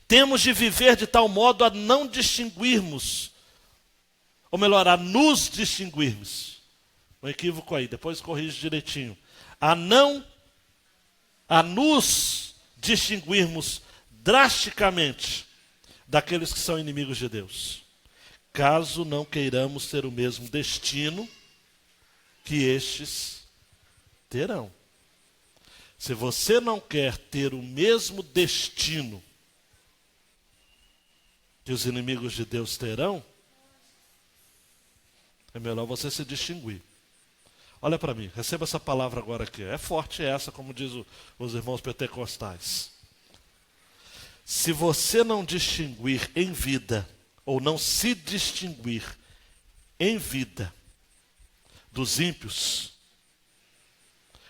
Temos de viver de tal modo a não distinguirmos, ou melhor, a nos distinguirmos. um equívoco aí, depois corrige direitinho. A nos distinguirmos drasticamente daqueles que são inimigos de Deus, caso não queiramos ter o mesmo destino que estes terão. Se você não quer ter o mesmo destino que os inimigos de Deus terão, é melhor você se distinguir. Olha para mim, receba essa palavra agora aqui. É forte essa, como diz os irmãos pentecostais. Se você não distinguir em vida, ou não se distinguir em vida dos ímpios,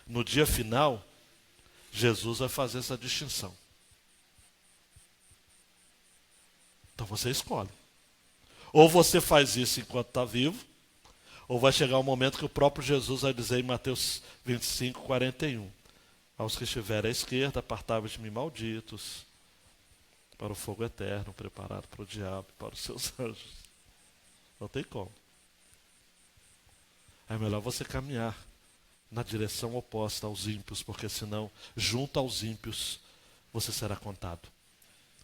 no dia final, Jesus vai fazer essa distinção. Então você escolhe. Ou você faz isso enquanto está vivo, ou vai chegar um momento que o próprio Jesus vai dizer em Mateus 25, 41. Aos que estiverem à esquerda, apartai-vos de mim, malditos, para o fogo eterno, preparado para o diabo e para os seus anjos. Não tem como. É melhor você caminhar na direção oposta aos ímpios, porque senão, junto aos ímpios, você será contado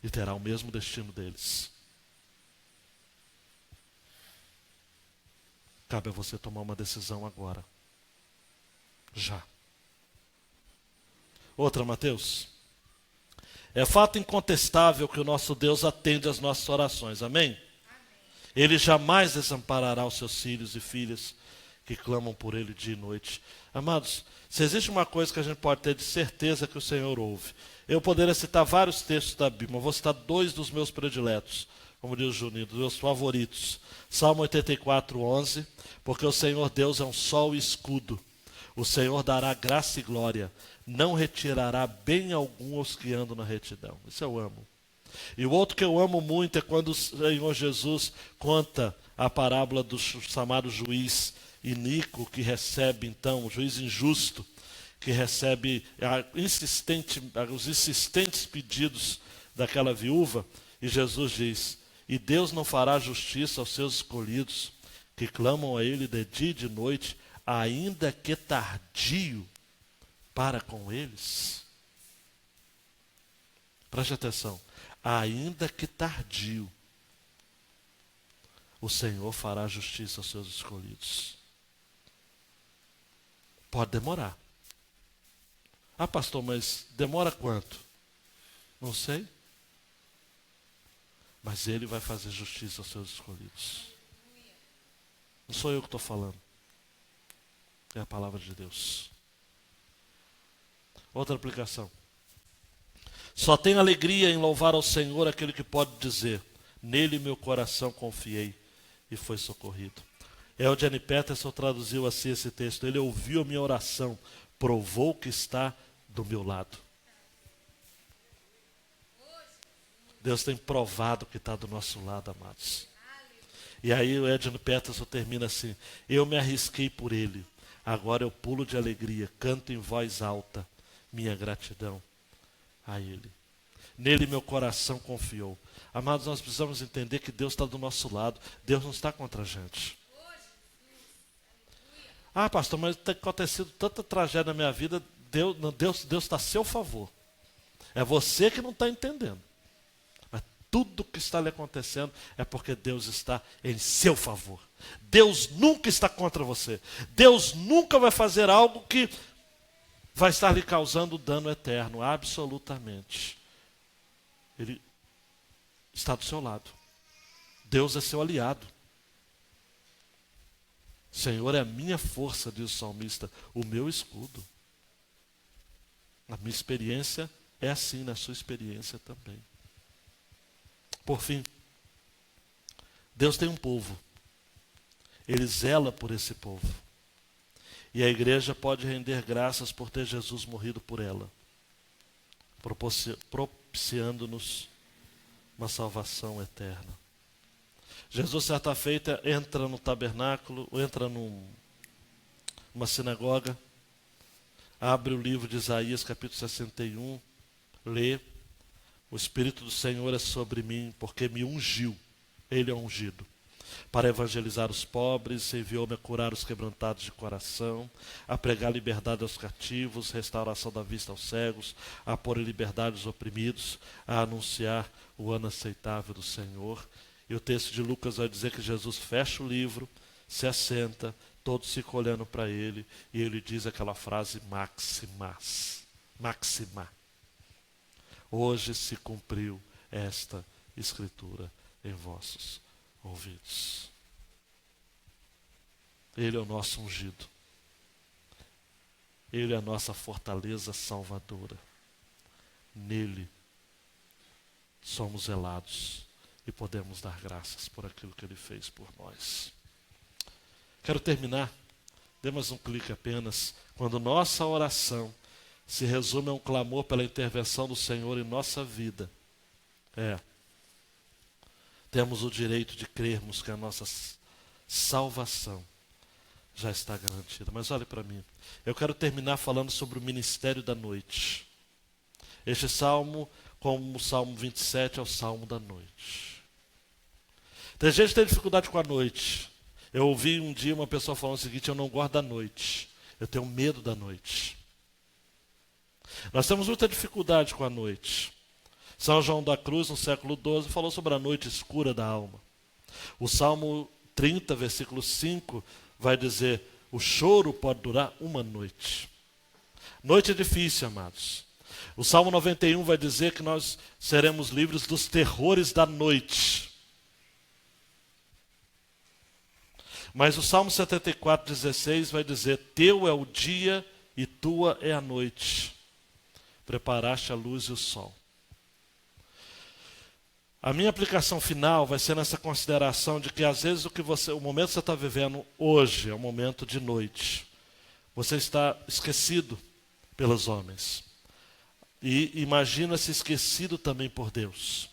e terá o mesmo destino deles. Cabe a você tomar uma decisão agora. Já. Outra, Mateus. É fato incontestável que o nosso Deus atende às nossas orações. Amém? Ele jamais desamparará os seus filhos e filhas que clamam por Ele dia e noite. Amados, se existe uma coisa que a gente pode ter de certeza que o Senhor ouve. Eu poderia citar vários textos da Bíblia, mas vou citar 2 dos meus prediletos, como diz o Juninho, dos meus favoritos. Salmo 84, 11, porque o Senhor Deus é um sol e escudo. O Senhor dará graça e glória, não retirará bem algum aos que andam na retidão. Isso eu amo. E o outro que eu amo muito é quando o Senhor Jesus conta a parábola do chamado juiz iníquo, que recebe então, o juiz injusto, que recebe os insistentes pedidos daquela viúva, e Jesus diz: e Deus não fará justiça aos seus escolhidos, que clamam a Ele de dia e de noite, ainda que tardio para com eles. Preste atenção. Ainda que tardio, o Senhor fará justiça aos seus escolhidos. Pode demorar. Ah, pastor, mas demora quanto? Não sei. Mas Ele vai fazer justiça aos seus escolhidos. Não sou eu que estou falando. É a palavra de Deus. Outra aplicação. Só tem alegria em louvar ao Senhor aquele que pode dizer: nele meu coração confiei e foi socorrido. Eugene Peterson traduziu assim esse texto: ele ouviu a minha oração, provou que está do meu lado. Deus tem provado que está do nosso lado, amados. E aí o Eugene Peterson termina assim: eu me arrisquei por ele, agora eu pulo de alegria, canto em voz alta minha gratidão a Ele. Nele meu coração confiou. Amados, nós precisamos entender que Deus está do nosso lado. Deus não está contra a gente. Ah, pastor, mas tem acontecido tanta tragédia na minha vida. Deus está a seu favor. É você que não está entendendo. Mas tudo que está lhe acontecendo é porque Deus está em seu favor. Deus nunca está contra você. Deus nunca vai fazer algo que vai estar lhe causando dano eterno, absolutamente. Ele está do seu lado. Deus é seu aliado. Senhor é a minha força, diz o salmista, o meu escudo. A minha experiência é assim, na sua experiência também. Por fim, Deus tem um povo. Ele zela por esse povo. E a igreja pode render graças por ter Jesus morrido por ela, propiciando-nos uma salvação eterna. Jesus, certa feita, entra no tabernáculo, entra numa sinagoga, abre o livro de Isaías, capítulo 61, lê: o Espírito do Senhor é sobre mim, porque me ungiu. Ele é ungido Para evangelizar os pobres, enviou-me a curar os quebrantados de coração, a pregar liberdade aos cativos, restauração da vista aos cegos, a pôr em liberdade os oprimidos, a anunciar o ano aceitável do Senhor. E o texto de Lucas vai dizer que Jesus fecha o livro, se assenta, todos ficam olhando para ele, e ele diz aquela frase máxima. Hoje se cumpriu esta escritura em vossos ouvidos. Ele é o nosso ungido. Ele é a nossa fortaleza salvadora. Nele somos zelados e podemos dar graças por aquilo que ele fez por nós. Quero terminar, dê mais um clique apenas, quando nossa oração se resume a um clamor pela intervenção do Senhor em nossa vida. Temos o direito de crermos que a nossa salvação já está garantida. Mas olhe para mim, eu quero terminar falando sobre o ministério da noite. Este salmo, como o Salmo 27, é o salmo da noite. Tem gente que tem dificuldade com a noite. Eu ouvi um dia uma pessoa falando o seguinte: eu não gosto da noite, eu tenho medo da noite. Nós temos muita dificuldade com a noite. São João da Cruz, no século XII, falou sobre a noite escura da alma. O Salmo 30, versículo 5, vai dizer: o choro pode durar uma noite. Noite é difícil, amados. O Salmo 91 vai dizer que nós seremos livres dos terrores da noite. Mas o Salmo 74, 16 vai dizer: teu é o dia e tua é a noite. Preparaste a luz e o sol. A minha aplicação final vai ser nessa consideração de que às vezes o momento que você está vivendo hoje é um momento de noite. Você está esquecido pelos homens. E imagina-se esquecido também por Deus.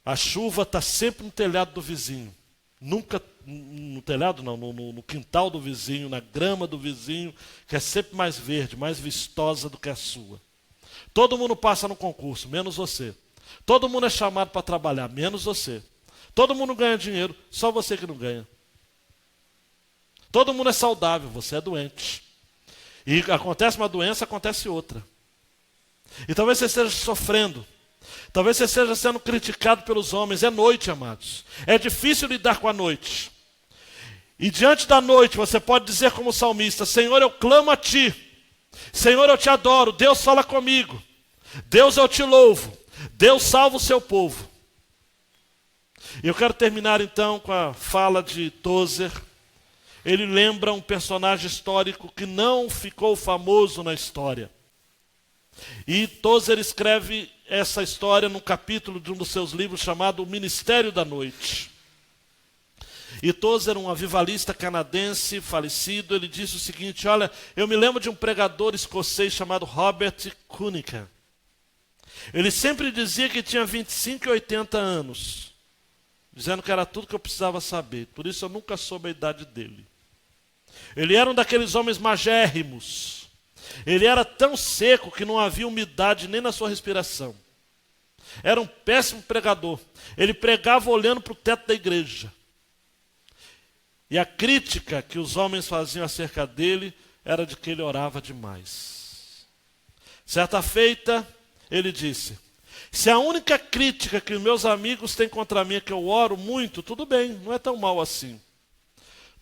A chuva está sempre no telhado do vizinho. Nunca no telhado não, no quintal do vizinho, na grama do vizinho, que é sempre mais verde, mais vistosa do que a sua. Todo mundo passa no concurso, menos você. Todo mundo é chamado para trabalhar, menos você. Todo mundo ganha dinheiro, só você que não ganha. Todo mundo é saudável, você é doente. E acontece uma doença, acontece outra. E talvez você esteja sofrendo. Talvez você esteja sendo criticado pelos homens. É noite, amados. É difícil lidar com a noite. E diante da noite você pode dizer como salmista: Senhor, eu clamo a Ti. Senhor, eu Te adoro. Deus, fala comigo. Deus, eu Te louvo. Deus, salva o seu povo. E eu quero terminar então com a fala de Tozer. Ele lembra um personagem histórico que não ficou famoso na história. E Tozer escreve essa história num capítulo de um dos seus livros chamado O Ministério da Noite. E Tozer, um avivalista canadense falecido, ele disse o seguinte: olha, eu me lembro de um pregador escocês chamado Robert Cunningham. Ele sempre dizia que tinha 25 e 80 anos, dizendo que era tudo que eu precisava saber. Por isso eu nunca soube a idade dele. Ele era um daqueles homens magérrimos. Ele era tão seco que não havia umidade nem na sua respiração. Era um péssimo pregador. Ele pregava olhando para o teto da igreja. E a crítica que os homens faziam acerca dele era de que ele orava demais. Certa feita, ele disse: se a única crítica que meus amigos têm contra mim é que eu oro muito, tudo bem, não é tão mal assim.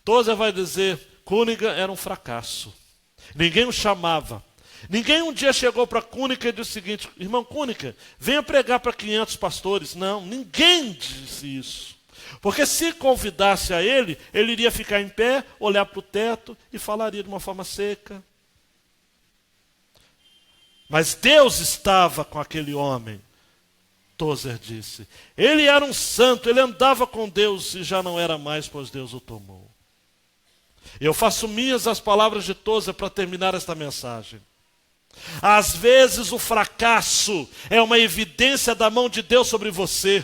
Tozer vai dizer: Cunningham era um fracasso. Ninguém o chamava. Ninguém um dia chegou para Cunningham e disse o seguinte: irmão Cunningham, venha pregar para 500 pastores. Não, ninguém disse isso. Porque se convidasse a ele, ele iria ficar em pé, olhar para o teto e falaria de uma forma seca. Mas Deus estava com aquele homem, Tozer disse. Ele era um santo, ele andava com Deus e já não era mais, pois Deus o tomou. Eu faço minhas as palavras de Tozer para terminar esta mensagem. Às vezes o fracasso é uma evidência da mão de Deus sobre você.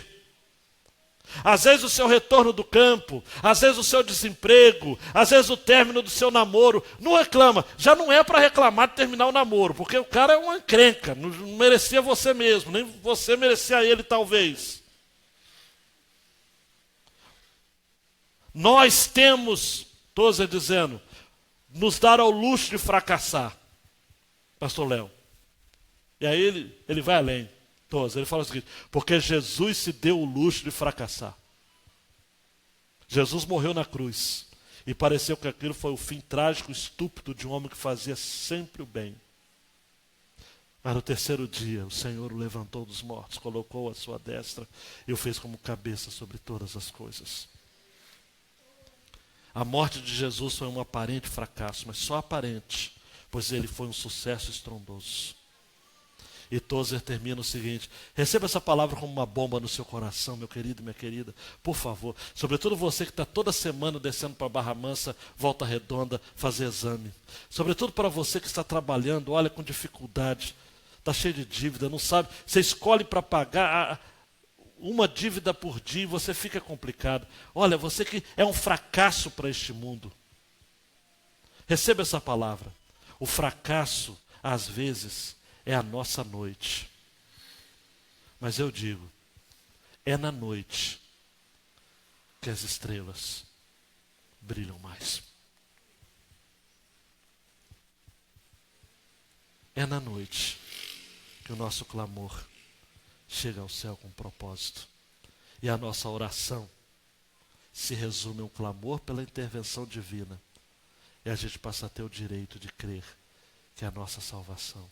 Às vezes o seu retorno do campo, às vezes o seu desemprego, às vezes o término do seu namoro. Não reclama, já não é para reclamar de terminar o namoro, porque o cara é uma encrenca, não merecia você mesmo, nem você merecia ele talvez. Nós temos, Tozer dizendo, nos dar ao luxo de fracassar. Pastor Léo. E aí ele vai além. Tozer, ele fala o seguinte: porque Jesus se deu o luxo de fracassar. Jesus morreu na cruz. E pareceu que aquilo foi o fim trágico, estúpido de um homem que fazia sempre o bem. Mas no terceiro dia, o Senhor o levantou dos mortos, colocou a sua destra e o fez como cabeça sobre todas as coisas. A morte de Jesus foi um aparente fracasso, mas só aparente, pois ele foi um sucesso estrondoso. E Tozer termina o seguinte: receba essa palavra como uma bomba no seu coração, meu querido e minha querida, por favor. Sobretudo você que está toda semana descendo para Barra Mansa, Volta Redonda, fazer exame. Sobretudo para você que está trabalhando, olha, com dificuldade, está cheio de dívida, não sabe, você escolhe para pagar uma dívida por dia e você fica complicado. Olha, você que é um fracasso para este mundo. Receba essa palavra. O fracasso, às vezes, é a nossa noite. Mas eu digo, é na noite que as estrelas brilham mais. É na noite que o nosso clamor chega ao céu com propósito. E a nossa oração se resume a um clamor pela intervenção divina. E a gente passa a ter o direito de crer que a nossa salvação,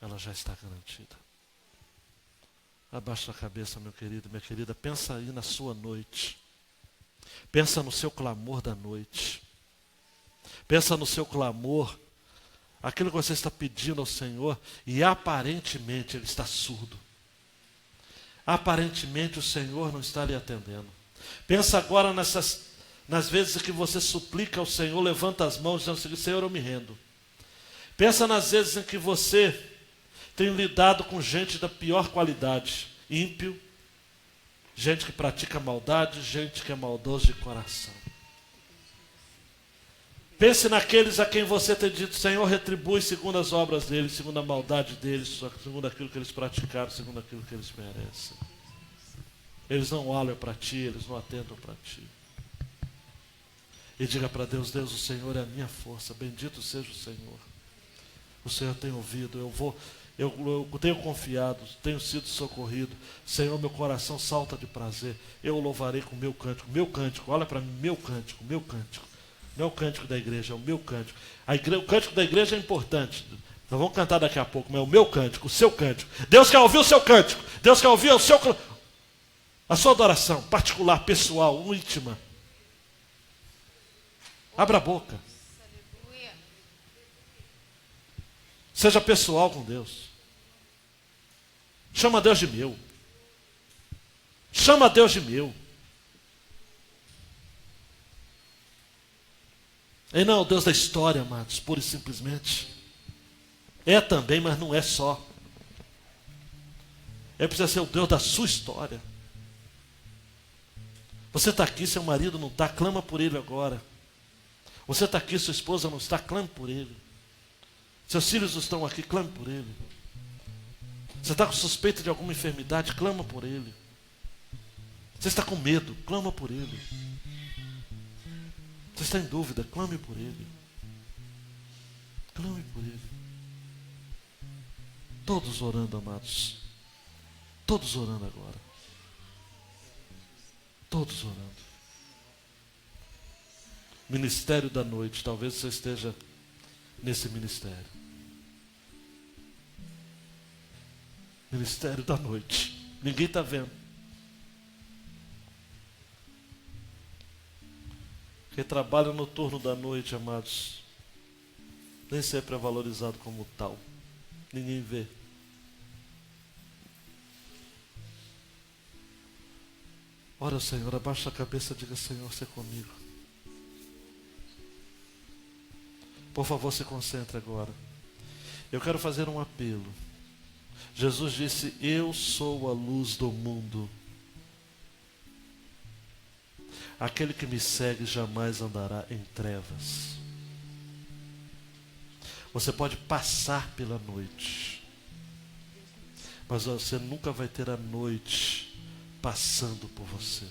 ela já está garantida. Abaixa a cabeça, meu querido, minha querida. Pensa aí na sua noite. Pensa no seu clamor da noite. Pensa no seu clamor, aquilo que você está pedindo ao Senhor, e aparentemente Ele está surdo. Aparentemente o Senhor não está lhe atendendo. Pensa agora nas vezes que você suplica ao Senhor, levanta as mãos dizendo o seguinte: Senhor, eu me rendo. Pensa nas vezes em que você tem lidado com gente da pior qualidade, ímpio, gente que pratica maldade, gente que é maldoso de coração. Pense naqueles a quem você tem dito: Senhor, retribui segundo as obras deles, segundo a maldade deles, segundo aquilo que eles praticaram, segundo aquilo que eles merecem. Eles não olham para ti, eles não atentam para ti. E diga para Deus: Deus, o Senhor é a minha força, bendito seja o Senhor. O Senhor tem ouvido, eu tenho confiado, tenho sido socorrido. Senhor, meu coração salta de prazer. Eu o louvarei com o meu cântico, olha para mim, meu cântico. Não é o cântico da igreja, é o meu cântico. O cântico da igreja é importante. Nós vamos cantar daqui a pouco, mas é o meu cântico, o seu cântico. Deus quer ouvir o seu cântico. Deus quer ouvir a sua adoração particular, pessoal, íntima. Abra a boca. Seja pessoal com Deus. Chama Deus de meu. Chama Deus de meu. E não é o Deus da história, amados, pura e simplesmente. É também, mas não é só. É precisa ser o Deus da sua história. Você está aqui, seu marido não está, clama por ele agora. Você está aqui, sua esposa não está, clame por ele. Seus filhos não estão aqui, clame por ele. Você está com suspeita de alguma enfermidade, clama por ele. Você está com medo, clama por ele. Você está em dúvida, clame por ele. Clame por ele. Todos orando, amados. Todos orando agora. Todos orando. Ministério da noite. Talvez você esteja nesse ministério. Ministério da noite. Ninguém está vendo. Quem trabalha no turno da noite, amados, nem sempre é valorizado como tal. Ninguém vê. Ora, Senhor, abaixa a cabeça e diga: Senhor, você é comigo. Por favor, se concentre agora. Eu quero fazer um apelo. Jesus disse: eu sou a luz do mundo. Aquele que me segue jamais andará em trevas. Você pode passar pela noite, mas você nunca vai ter a noite passando por você.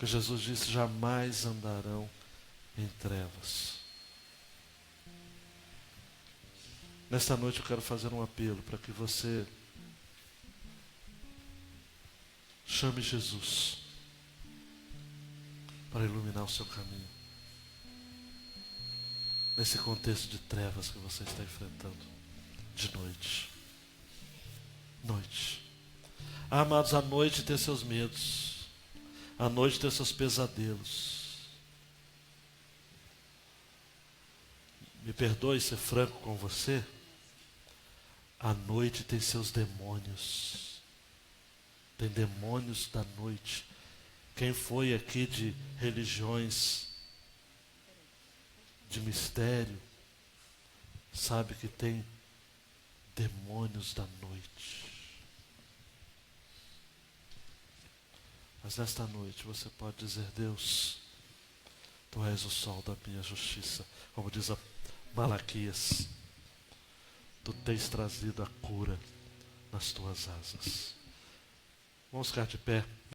Porque Jesus disse: jamais andarão em trevas. Nesta noite eu quero fazer um apelo para que você chame Jesus para iluminar o seu caminho. Nesse contexto de trevas que você está enfrentando, de noite. Noite. Ah, amados, a noite tem seus medos. A noite tem seus pesadelos. Me perdoe ser franco com você. A noite tem seus demônios. Tem demônios da noite. Quem foi aqui de religiões de mistério sabe que tem demônios da noite. Mas nesta noite você pode dizer: Deus, Tu és o sol da minha justiça. Como diz a Malaquias, Tu tens trazido a cura nas Tuas asas. Vamos ficar de pé.